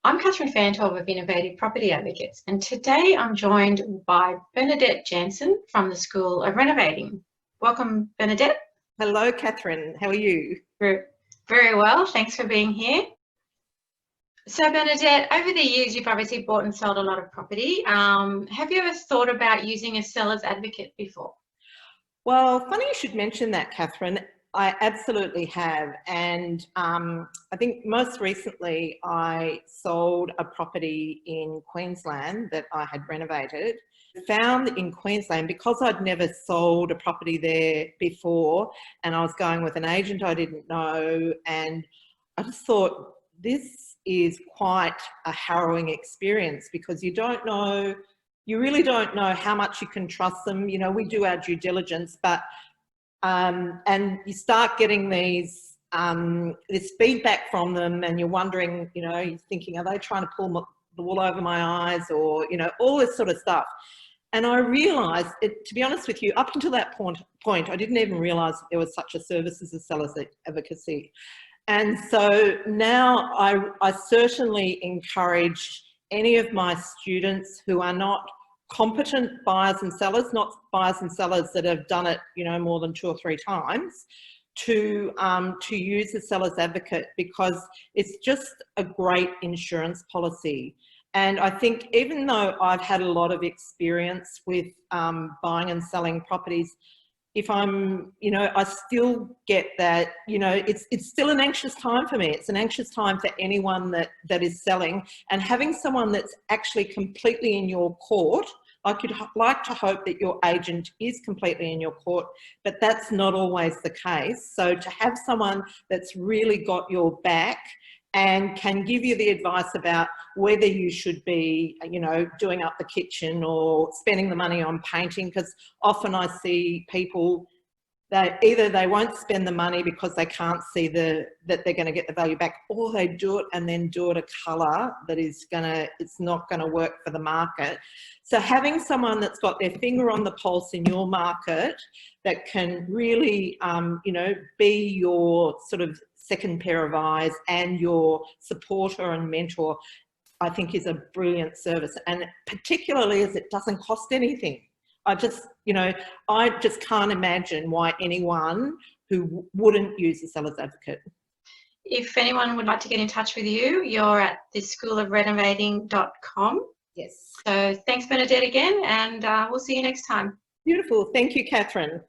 I'm Catherine Fantov of Innovative Property Advocates, and today I'm joined by Bernadette Jansen from the School of Renovating. Welcome, Bernadette. Hello, Catherine. How are you? Very well. Thanks for being here. So, Bernadette, over the years, you've obviously bought and sold a lot of property. Have you ever thought about using a seller's advocate before? Well, funny you should mention that, Catherine. I absolutely have. And I think most recently I sold a property in Queensland that I had renovated. Found in Queensland, because I'd never sold a property there before and I was going with an agent I didn't know, and I just thought this is quite a harrowing experience because you really don't know how much you can trust them. You know, we do our due diligence, but and you start getting this feedback from them, and you're wondering, you know, you're thinking, are they trying to pull the wool over my eyes, or, you know, all this sort of stuff. And I realised, to be honest with you, up until that point, I didn't even realise there was such a service as a seller's advocacy. And so now I certainly encourage any of my students who are not competent buyers and sellers, not buyers and sellers that have done it, you know, more than 2 or 3 times, to use a seller's advocate, because it's just a great insurance policy. And I think even though I've had a lot of experience with buying and selling properties, if I'm, you know, I still get that, you know, it's still an anxious time for me. It's an anxious time for anyone that is selling, and having someone that's actually completely in your court. I could like to hope that your agent is completely in your court, but that's not always the case. So to have someone that's really got your back and can give you the advice about whether you should be, you know, doing up the kitchen or spending the money on painting, because often I see people that either they won't spend the money because they can't see that they're going to get the value back, or they do it and then do it a colour that is it's not going to work for the market. So having someone that's got their finger on the pulse in your market that can really, you know, be your sort of second pair of eyes and your supporter and mentor, I think is a brilliant service, and particularly as it doesn't cost anything. I just can't imagine why anyone who wouldn't use a seller's advocate. If anyone would like to get in touch with you, you're at theschoolofrenovating.com. Yes. So thanks, Bernadette, again, and we'll see you next time. Beautiful. Thank you, Catherine.